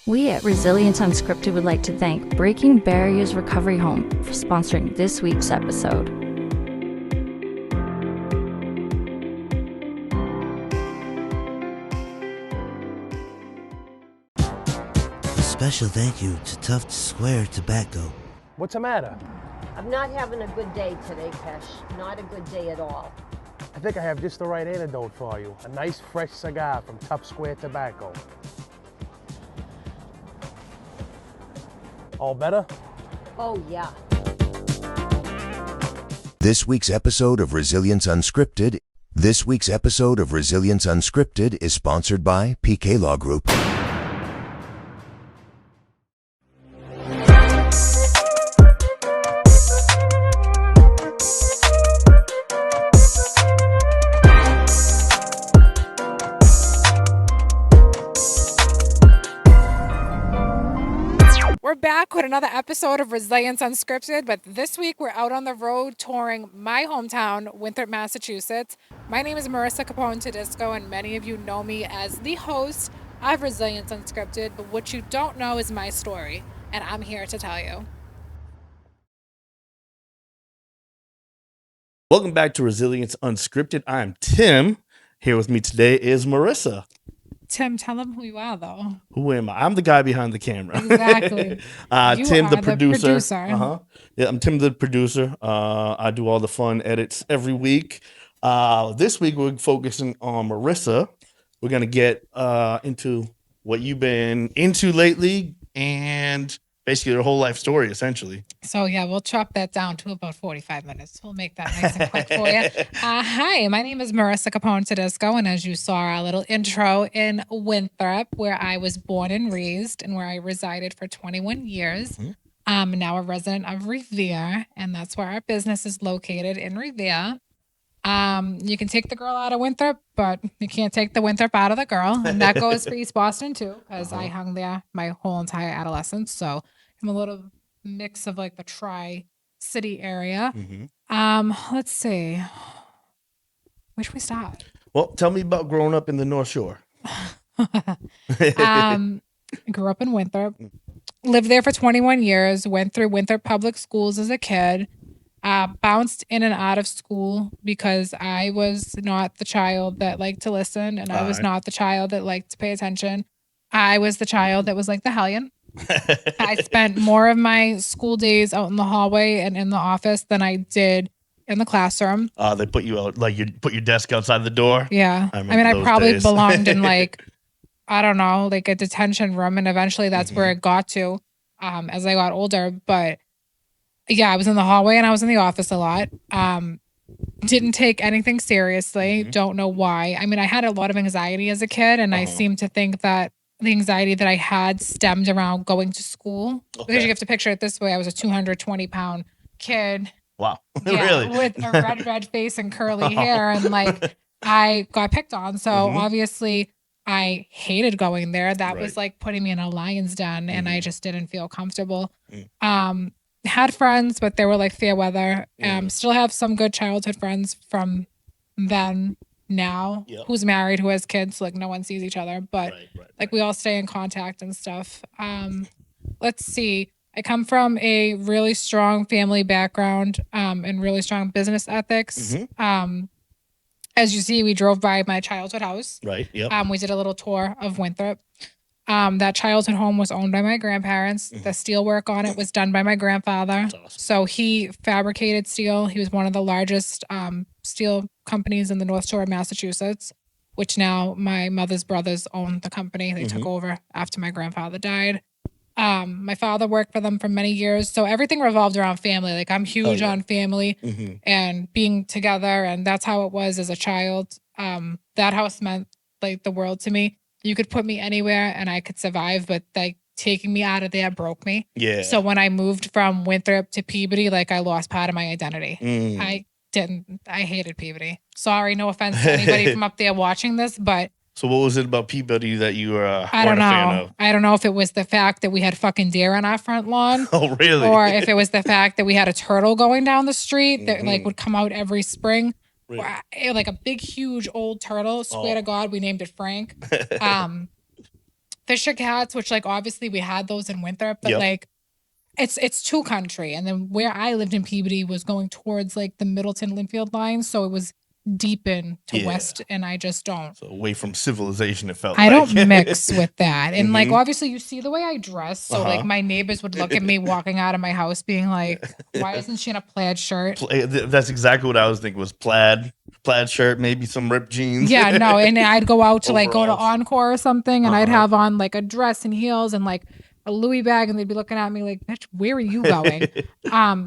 We at Resilience Unscripted would like to thank Breaking Barriers Recovery Home for sponsoring this week's episode. A special thank you to Tough Square Tobacco. What's the matter? I'm not having a good day today, Pesh. Not a good day at all. I think I have just the right antidote for you. A nice fresh cigar from Tough Square Tobacco. All better? Oh, yeah. This week's episode of Resilience Unscripted is sponsored by PK Law Group. We're back with another episode of Resilience Unscripted, but this week we're out on the road touring my hometown, Winthrop, Massachusetts. My name is Marissa Capone Todisco, and many of you know me as the host of Resilience Unscripted, but what you don't know is my story, and I'm here to tell you. Welcome back to Resilience Unscripted. I'm Tim. Here with me today is Marissa. Tim, tell them who you are, though. Who am I? I'm the guy behind the camera. Exactly. Tim, the producer. Yeah, I'm Tim, the producer. I do all the fun edits every week. This week, we're focusing on Marissa. We're going to get into what you've been into lately and basically your whole life story, essentially. So, yeah, we'll chop that down to about 45 minutes. We'll make that nice and quick for you. Hi, my name is Marissa Capone Todisco, and as you saw our little intro in Winthrop, where I was born and raised and where I resided for 21 years. Mhm. I'm now a resident of Revere, and that's where our business is located, in Revere. You can take the girl out of Winthrop, but you can't take the Winthrop out of the girl. And that goes for East Boston, too, because I hung there my whole entire adolescence. So I'm a little mix of like the tri-city area. Let's see. Where should we start? Well, tell me about growing up in the North Shore. Grew up in Winthrop. Lived there for 21 years. Went through Winthrop Public Schools as a kid. Bounced in and out of school because I was not the child that liked to listen, and I was not the child that liked to pay attention. I was the child that was like the hellion. I spent more of my school days out in the hallway and in the office than I did in the classroom. They put you out, like you put your desk outside the door. Yeah. I mean, I probably belonged in like, I don't know, like a detention room. And eventually that's where it got to as I got older. But yeah, I was in the hallway and I was in the office a lot. Didn't take anything seriously. Don't know why. I mean, I had a lot of anxiety as a kid, and I seem to think that the anxiety that I had stemmed around going to school. Because you have to picture it this way. I was a 220-pound kid. Wow. Yeah, Really? with a red face and curly hair. And like, I got picked on. So obviously I hated going there. That was like putting me in a lion's den, and I just didn't feel comfortable. Had friends, but they were like fair weather. Still have some good childhood friends from then. Now, who's married, who has kids, like no one sees each other, but like we all stay in contact and stuff. Let's see. I come from a really strong family background and really strong business ethics. As you see, we drove by my childhood house. Right. Yep. We did a little tour of Winthrop. That childhood home was owned by my grandparents. The steel work on it was done by my grandfather. Awesome. So he fabricated steel. He was one of the largest steel companies in the North Shore of Massachusetts, which now my mother's brothers own the company. They took over after my grandfather died. My father worked for them for many years. So everything revolved around family. Like I'm huge on family and being together. And that's how it was as a child. That house meant like the world to me. You could put me anywhere and I could survive, but like taking me out of there broke me. Yeah. So when I moved from Winthrop to Peabody, like I lost part of my identity. I hated Peabody. Sorry, no offense to anybody from up there watching this, but So what was it about Peabody that you were I don't weren't a fan of? I don't know if it was the fact that we had fucking deer on our front lawn. Oh, really? Or if it was the fact that we had a turtle going down the street that like would come out every spring. Really? Like a big, huge old turtle. Swear to God, we named it Frank. Fisher cats, which like obviously we had those in Winthrop, but like it's two country. And then where I lived in Peabody was going towards like the Middleton Linfield line. So it was deep into West, and I just don't. So away from civilization, it felt I like. don't mix with that. And like obviously you see the way I dress. So like my neighbors would look at me walking out of my house being like, why isn't she in a plaid shirt? That's exactly what I was thinking was plaid shirt, maybe some ripped jeans. Yeah, no. And I'd go out to like go to Encore or something, and I'd have on like a dress and heels and like a Louis bag, and they'd be looking at me like, bitch, where are you going?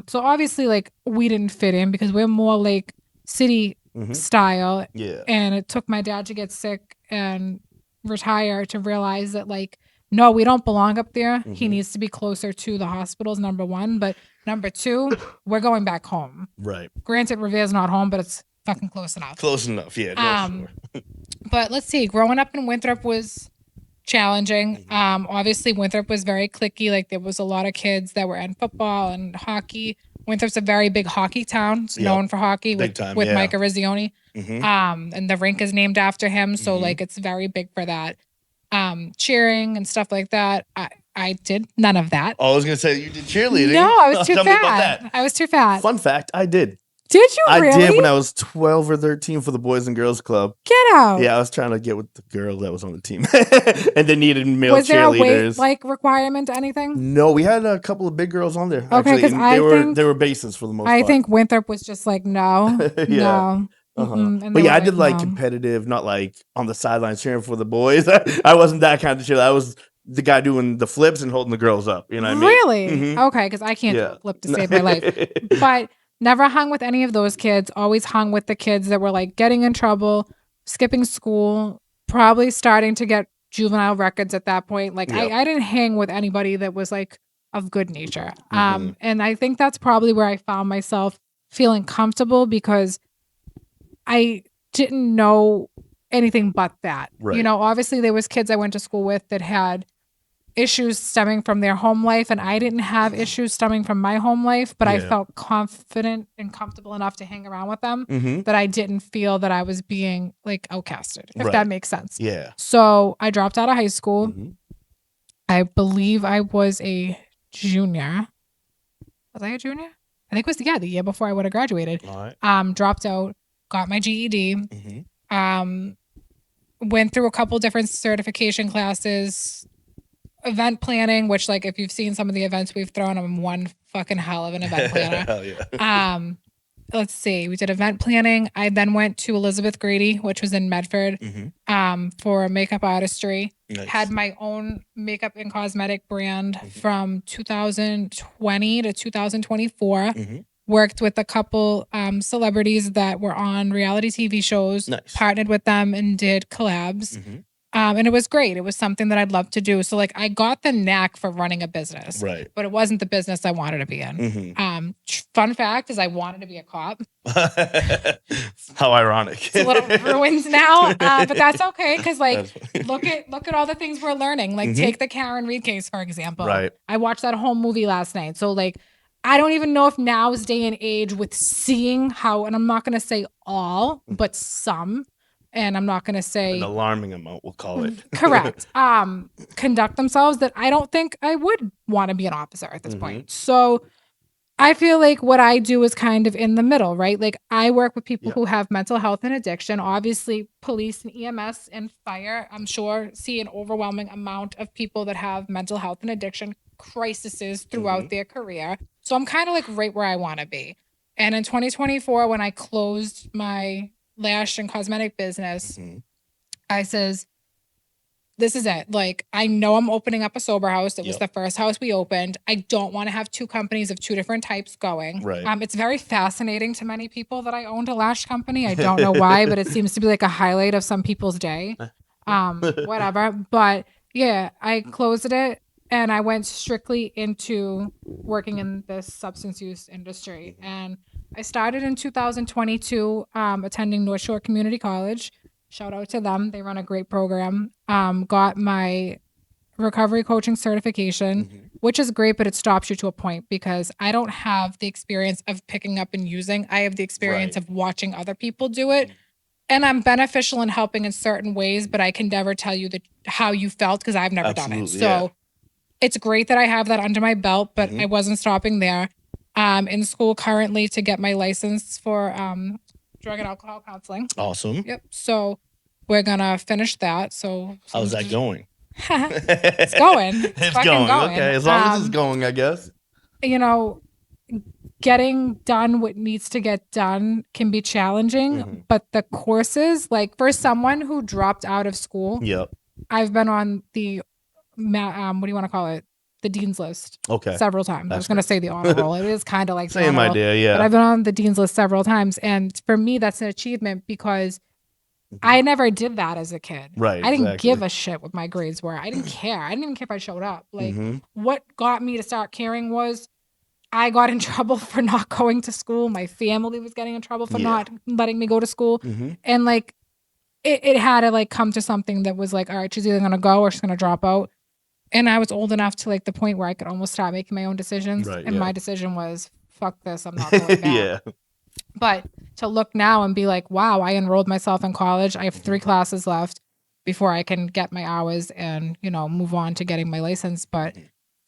So obviously like we didn't fit in because we're more like city style. Yeah. And it took my dad to get sick and retire to realize that like, no, we don't belong up there. He needs to be closer to the hospitals, number one. But number two, we're going back home. Right. Granted, Revere's not home, but it's fucking close enough. Close enough, yeah. But let's see. Growing up in Winthrop was challenging. Obviously, Winthrop was very cliquey. Like there was a lot of kids that were in football and hockey. Winthrop's a very big hockey town. It's known for hockey with Mike Arizioni. And the rink is named after him. So like it's very big for that. Cheering and stuff like that. I did none of that. Oh, I was going to say you did cheerleading. No, I was too Tell me about fat. that. I was too fat. Fun fact, I did. Did you really? I did when I was 12 or 13 for the Boys and Girls Club. Get out. Yeah, I was trying to get with the girl that was on the team. And they needed male cheerleaders. Was there a weight like requirement to anything? No, we had a couple of big girls on there. Okay, because they were bases for the most part. I think Winthrop was just like, no, no. But yeah, I did like competitive, not like on the sidelines cheering for the boys. I wasn't that kind of cheerleader. I was the guy doing the flips and holding the girls up. You know what I mean? Really? Okay, because I can't do a flip to save my life. But never hung with any of those kids. Always hung with the kids that were like getting in trouble, skipping school, probably starting to get juvenile records at that point. Like I didn't hang with anybody that was like of good nature. And I think that's probably where I found myself feeling comfortable because I didn't know anything but that. Right. You know, obviously there was kids I went to school with that had issues stemming from their home life, and I didn't have issues stemming from my home life, but I felt confident and comfortable enough to hang around with them that I didn't feel that I was being like outcasted, if that makes sense. Yeah. So I dropped out of high school. I believe I was a junior. Was I a junior? I think it was the year before I would have graduated. All right. Dropped out, got my GED. Went through a couple different certification classes. Event planning, which like if you've seen some of the events we've thrown, I'm one fucking hell of an event planner. Hell yeah. Let's see. We did event planning. I then went to Elizabeth Grady, which was in Medford, for makeup artistry. Nice. Had my own makeup and cosmetic brand from 2020 to 2024. Worked with a couple celebrities that were on reality TV shows. Nice. Partnered with them and did collabs. And it was great. It was something that I'd love to do. So like I got the knack for running a business, Right. but it wasn't the business I wanted to be in. Fun fact is I wanted to be a cop. How ironic. It's a little ruined now, but that's okay. Cause like, look at all the things we're learning. Like take the Karen Reed case, for example. Right. I watched that whole movie last night. So like, I don't even know if now's day and age with seeing how, and I'm not going to say all, but some, and I'm not going to say an alarming amount, we'll call it. correct. Conduct themselves that I don't think I would want to be an officer at this point. So I feel like what I do is kind of in the middle, right? Like I work with people who have mental health and addiction. Obviously, police and EMS and fire, I'm sure, see an overwhelming amount of people that have mental health and addiction crises throughout their career. So I'm kind of like right where I want to be. And in 2024, when I closed my lash and cosmetic business, I says, this is it. Like, I know I'm opening up a sober house. It was the first house we opened. I don't want to have two companies of two different types going. Right. It's very fascinating to many people that I owned a lash company. I don't know why, but it seems to be like a highlight of some people's day. Whatever. But yeah, I closed it and I went strictly into working in this substance use industry. And I started in 2022 attending North Shore Community College. Shout out to them. They run a great program. Got my recovery coaching certification, which is great, but it stops you to a point because I don't have the experience of picking up and using. I have the experience of watching other people do it. And I'm beneficial in helping in certain ways, but I can never tell you how you felt because I've never done it. Absolutely, So it's great that I have that under my belt, but Mhm. I wasn't stopping there. In school currently to get my license for drug and alcohol counseling. Awesome. Yep. So we're gonna finish that. So How's that going? It's going. It's fucking going. Okay, as long as it's going, I guess. You know, getting done what needs to get done can be challenging, Mhm. but the courses, like for someone who dropped out of school, Yep. I've been on the what do you want to call it? The dean's list. Okay. Several times. I That's was going to say the honor roll. It is kind of like the Same honor roll, idea, yeah. but I've been on the dean's list several times, and for me, that's an achievement because I never did that as a kid. Right, I didn't exactly. give a shit what my grades were. I didn't care. I didn't even care if I showed up. Like Mhm. what got me to start caring was I got in trouble for not going to school. My family was getting in trouble for not letting me go to school. Mhm. And like it had to like come to something that was like, all right, she's either gonna go or she's gonna drop out. And I was old enough to like the point where I could almost start making my own decisions. Right, And yeah. my decision was, fuck this, I'm not going back. Yeah. But to look now and be like, wow, I enrolled myself in college. I have 3 classes left before I can get my hours and, you know, move on to getting my license. But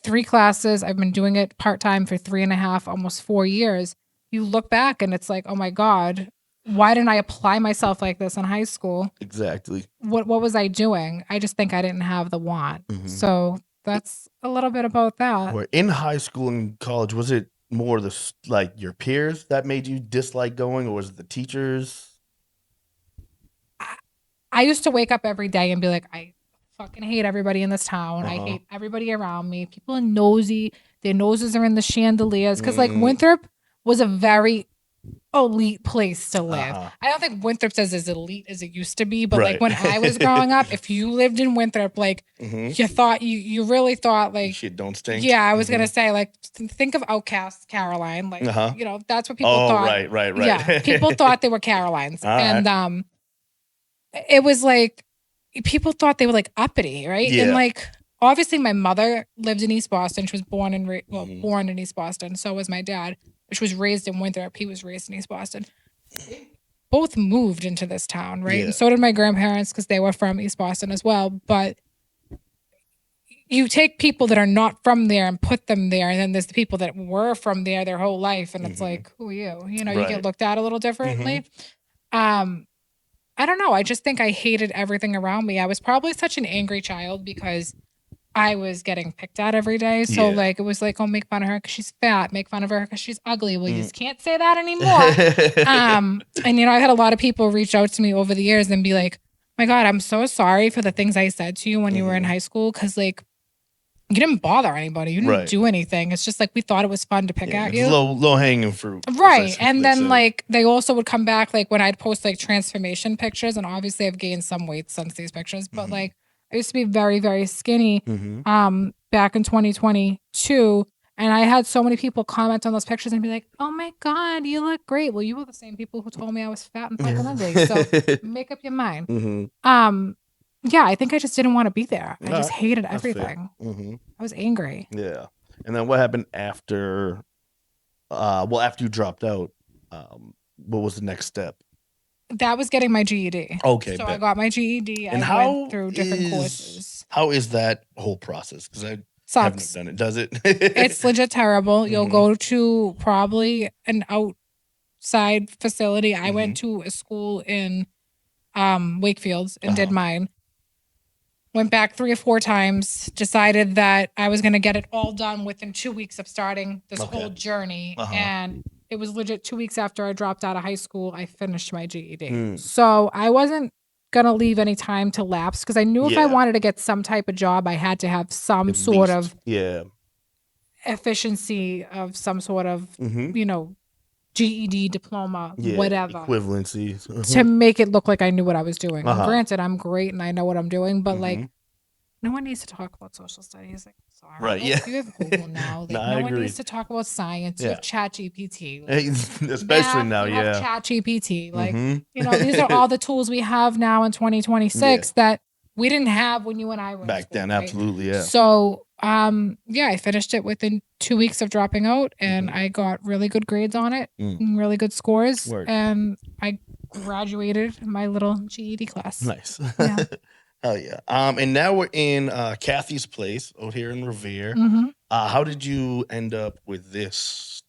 3 classes, I've been doing it part-time for 3.5, almost 4 years. You look back and it's like, oh my God, why didn't I apply myself like this in high school? Exactly. What was I doing? I just think I didn't have the want. Mhm. So that's a little bit about that. Or in high school and college, was it more like your peers that made you dislike going, or was it the teachers? I used to wake up every day and be like, I fucking hate everybody in this town. I Uh-huh. hate everybody around me. People are nosy. Their noses are in the chandeliers. Because like Mm. Winthrop was a very elite place to live. Uh-huh. I don't think Winthrop's as elite as it used to be, but Right. like when I was growing up, if you lived in Winthrop, like Mhm. you thought you really thought like Shit don't stink. yeah, I was Mhm. gonna say like think of Outcast Caroline, like Uh-huh. you know that's what people Oh, thought. right. Yeah, people thought they were Carolines, All right. and it was like people thought they were like uppity, right? Yeah. And like obviously my mother lived in East Boston. She was born and Mhm. born in East Boston. So was my dad, which was raised in Winthrop. He was raised in East Boston. Both moved into this town, right? Yeah. And so did my grandparents because they were from East Boston as well. But you take people that are not from there and put them there, and then there's the people that were from there their whole life, and it's Mhm. like, who are you? You know, you Right. get looked at a little differently. I don't know. I just think I hated everything around me. I was probably such an angry child because I was getting picked at every day. So Yeah. like it was like, oh, make fun of her because she's fat, make fun of her because she's ugly. Well, you Mm. just can't say that anymore. And you know, I've had a lot of people reach out to me over the years and be like, my God, I'm so sorry for the things I said to you when you were in Mhm. high school. Cause like you didn't bother anybody. You didn't Right. do anything. It's just like we thought it was fun to pick Yeah, at it's you. low hanging fruit. Right. essentially, And then so- like they also would come back like when I'd post like transformation pictures, and obviously I've gained some weight since these pictures, but Mhm. like I used to be very, very skinny Mhm. back in 2022. And I had so many people comment on those pictures and be like, oh my God, you look great. Well, you were the same people who told me I was fat and fucking ugly. So make up your mind. Mhm. Yeah, I think I just didn't want to be there. I just Alright, hated that's fair. everything. Mhm. I was angry. Yeah. And then what happened after? After you dropped out, what was the next step? That was getting my GED. Okay, So I bet. got my GED. And I went through different courses. How is that whole process? Because I haven't Sucks. done it. Does it? It's legit terrible. You'll Mhm. go to probably an outside facility. I went Mm-hmm. to a school in Wakefield and did Uh-huh. mine. Went back 3 or 4 times, decided that I was going to get it all done within 2 weeks of starting this Okay. whole journey. Uh-huh. And it was legit 2 weeks after I dropped out of high school, I finished my GED. Mm. So I wasn't going to leave any time to lapse because I knew if I Yeah. wanted to get some type of job, I had to have some At sort least. of Yeah. efficiency of some sort of, Mhm. you know, GED, diploma, Yeah. whatever, Equivalency. to make it look like I knew what I was doing. And Uh-huh. granted, I'm great and I know what I'm doing, but like, Mhm. no one needs to talk about social studies. Like, sorry. Right, Like, yeah. You have Google now. Like, No, I no one agree. needs to talk about science. You Yeah. have ChatGPT. Like, Especially math, now, you yeah. have ChatGPT. Like, Mhm. you know, these are all the tools we have now in 2026 that we didn't have when you and I were in Back school, then, right? absolutely, yeah. So, yeah, I finished it within 2 weeks of dropping out, and I got really good grades on it, Mm. and really good scores, Word. and I graduated my little GED class. Nice. Yeah. Hell yeah. And now we're in Kathy's place out here in Revere. hmm How did you end up with this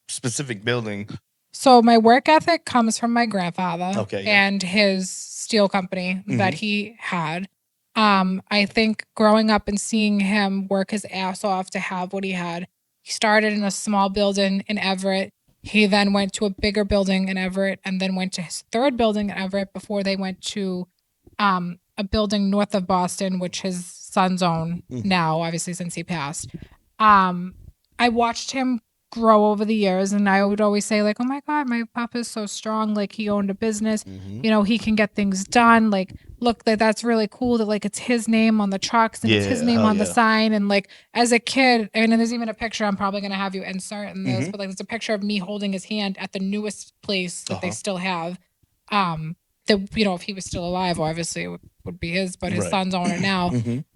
specific building? So my work ethic comes from my grandfather Okay, yeah. and his steel company that Mhm. he had. I think growing up and seeing him work his ass off to have what he had, he started in a small building in Everett. He then went to a bigger building in Everett and then went to his third building in Everett before they went to a building north of Boston, which his sons own now, obviously, since he passed. I watched him grow over the years, and I would always say, like, oh my God, my papa's so strong. Like, he owned a business, you know, he can get things done. Like, look, that's really cool that, like, it's his name on the trucks and it's his name on the sign. And, like, as a kid, and there's even a picture I'm probably going to have you insert in this, but, like, there's a picture of me holding his hand at the newest place that they still have. That, you know, if he was still alive, obviously it would be his, but his sons own it now.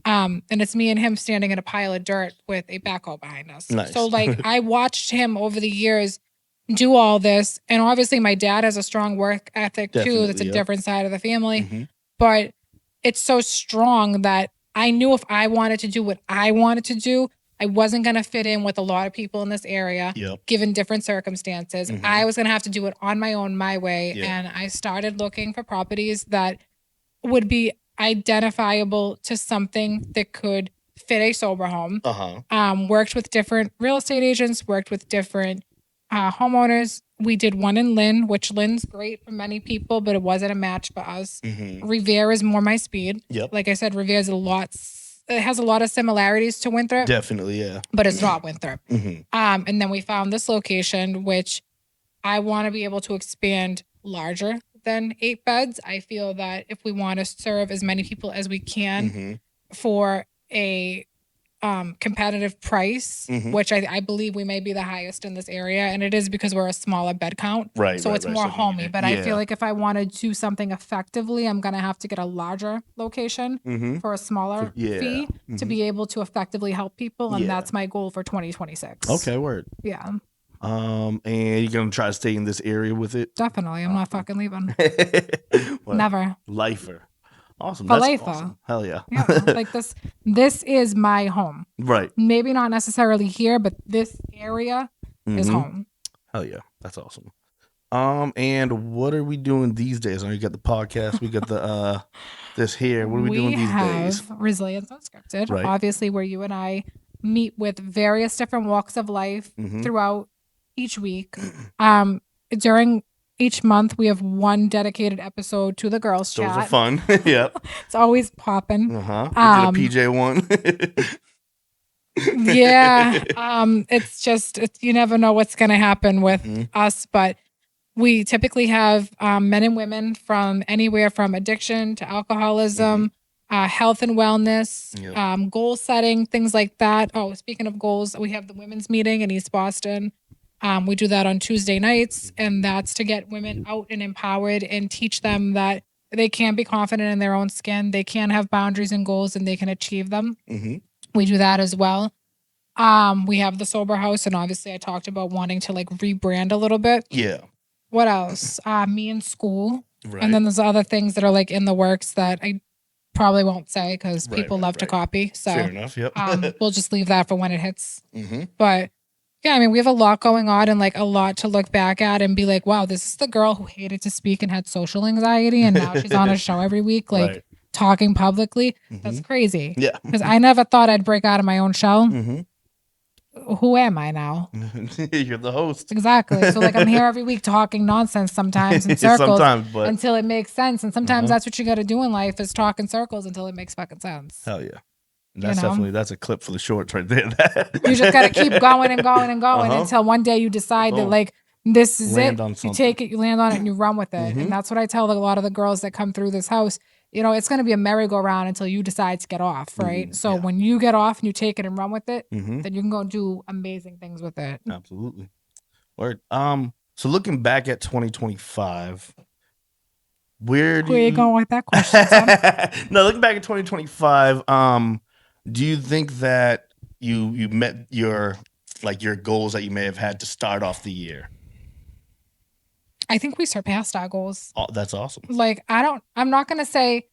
And it's me and him standing in a pile of dirt with a backhoe behind us. Nice. So, like, I watched him over the years do all this. And obviously my dad has a strong work ethic too. That's a different side of the family. But it's so strong that I knew if I wanted to do what I wanted to do, I wasn't going to fit in with a lot of people in this area, given different circumstances. I was going to have to do it on my own, my way. And I started looking for properties that would be identifiable to something that could fit a sober home. Worked with different real estate agents, worked with different homeowners. We did one in Lynn, which Lynn's great for many people, but it wasn't a match for us. Revere is more my speed. Like I said, Revere is it has a lot of similarities to Winthrop. Definitely, yeah. But it's not Winthrop. And then we found this location, which I want to be able to expand larger than 8 beds. I feel that if we want to serve as many people as we can for a competitive price, which I believe we may be the highest in this area, and it is because we're a smaller bed count, so it's more homey. But I feel like if I want to do something effectively, I'm gonna have to get a larger location for a smaller fee to be able to effectively help people, and that's my goal for 2026. Okay, word. Yeah. And you're gonna try to stay in this area with it? Definitely. I'm not fucking leaving. Never. Lifer. Awesome. For That's lifer. awesome. Hell yeah. Yeah. Like this is my home. Right. Maybe not necessarily here, but this area is home. Hell yeah. That's awesome. And what are we doing these days? I know you got the podcast, we got the this here. What are we doing these days? We have Resilience Unscripted, Right. obviously, where you and I meet with various different walks of life throughout each week. During each month, we have one dedicated episode to the girls' Those chat. are fun. Yep. It's always popping. We did a PJ one. Yeah. It's just, you never know what's going to happen with us, but we typically have men and women from anywhere from addiction to alcoholism, health and wellness, goal setting, things like that. Oh, speaking of goals, we have the women's meeting in East Boston. We do that on Tuesday nights, and that's to get women out and empowered and teach them that they can be confident in their own skin. They can have boundaries and goals, and they can achieve them. We do that as well. We have the Sober House, and obviously I talked about wanting to like rebrand a little bit. Yeah. What else? Me in school. Right. And then there's other things that are like in the works that I probably won't say because people love to copy. So fair enough. Yep. we'll just leave that for when it hits. But yeah, I mean, we have a lot going on and like a lot to look back at and be like, wow, this is the girl who hated to speak and had social anxiety. And now she's on a show every week, like talking publicly. That's crazy. Yeah. Because I never thought I'd break out of my own shell. Who am I now? You're the host. Exactly. So like I'm here every week talking nonsense sometimes in circles but until it makes sense. And sometimes that's what you got to do in life is talk in circles until it makes fucking sense. Hell yeah. That's that's a clip for the shorts right there. You just got to keep going and going and going until one day you decide that like, this is Land it. on You something. take it, you land on it, and you run with it. And that's what I tell a lot of the girls that come through this house. You know, it's going to be a merry-go-round until you decide to get off, right? So when you get off and you take it and run with it, then you can go do amazing things with it. Absolutely. Word. So looking back at 2025, where you going with that question, son? No, looking back at 2025, do you think that you met your goals that you may have had to start off the year? I think we surpassed our goals. Oh, that's awesome. Like, I'm not going to say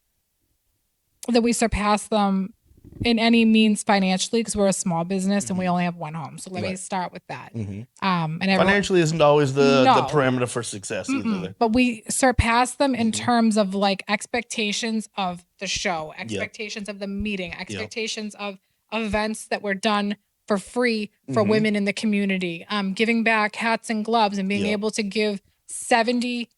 that we surpassed them in any means financially because we're a small business and we only have one home. So let me start with that. Mm-hmm. And everyone, Financially isn't always the No. parameter for success either. but we surpassed them in terms of like expectations of the show, expectations of the meeting, expectations of events that were done for free for women in the community, giving back hats and gloves and being able to give 70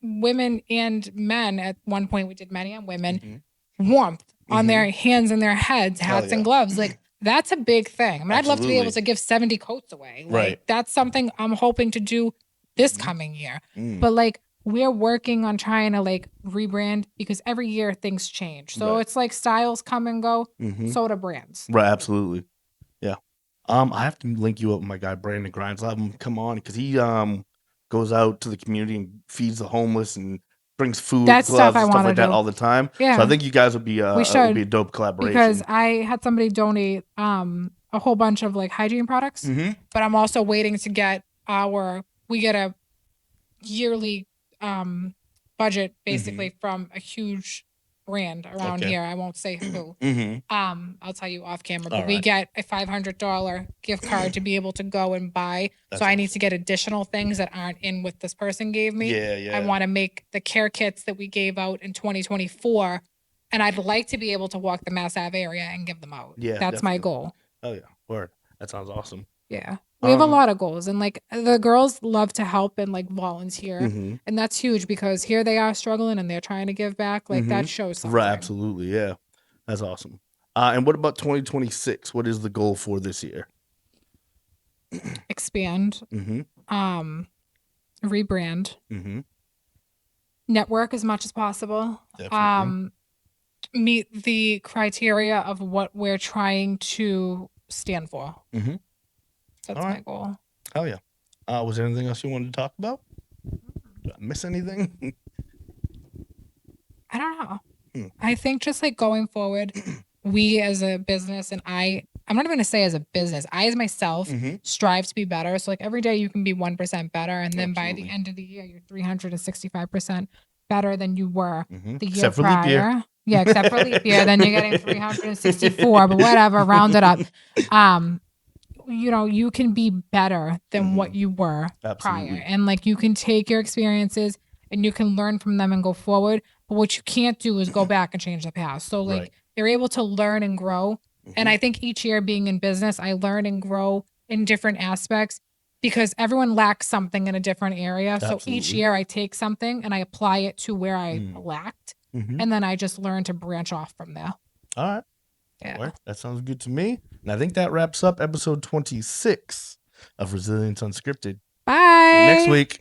women and men, at one point we did men and women, warmth on their hands and their heads, hats and gloves. Like, that's a big thing. I mean, I'd love to be able to give 70 coats away. Like, that's something I'm hoping to do this coming year. But like, we're working on trying to like rebrand because every year things change. So it's like styles come and go. So do brands. Right, absolutely. Yeah. I have to link you up with my guy Brandon Grimes. I'll have him come on because he goes out to the community and feeds the homeless and brings food, That's gloves, stuff I and stuff wanna like that do. all the time. Yeah. So I think you guys would be We should, would be a dope collaboration. Because I had somebody donate a whole bunch of like hygiene products, but I'm also waiting to get we get a yearly budget basically from a huge brand around here. I won't say who. I'll tell you off camera, but we get a $500 gift card to be able to go and buy. So I need to get additional things that aren't in what this person gave me. I want to make the care kits that we gave out in 2024, and I'd like to be able to walk the Mass Ave area and give them out. Yeah, that's my definitely. goal. Oh yeah, word. That sounds awesome. Yeah. We have a lot of goals, and like the girls love to help and like volunteer, and that's huge because here they are struggling and they're trying to give back. Like that shows something. Right, absolutely. Yeah. That's awesome. And what about 2026? What is the goal for this year? Expand. Rebrand. Network as much as possible. Definitely. Meet the criteria of what we're trying to stand for. That's my goal. Hell yeah. Was there anything else you wanted to talk about? Did I miss anything? I don't know. I think just like going forward, we as a business, and I'm not even going to say as a business, I as myself strive to be better. So like every day you can be 1% better. And then by the end of the year, you're 365% better than you were the year Except for prior. leap year. Yeah, except for leap year. Then you're getting 364, but whatever, round it up. You can be better than what you were prior. And like you can take your experiences and you can learn from them and go forward. But what you can't do is go back and change the past. So like you're able to learn and grow. And I think each year being in business, I learn and grow in different aspects because everyone lacks something in a different area. So each year I take something and I apply it to where I lacked. And then I just learn to branch off from there. All right. Yeah. Well, that sounds good to me. And I think that wraps up episode 26 of Resilience Unscripted. Bye. See you next week.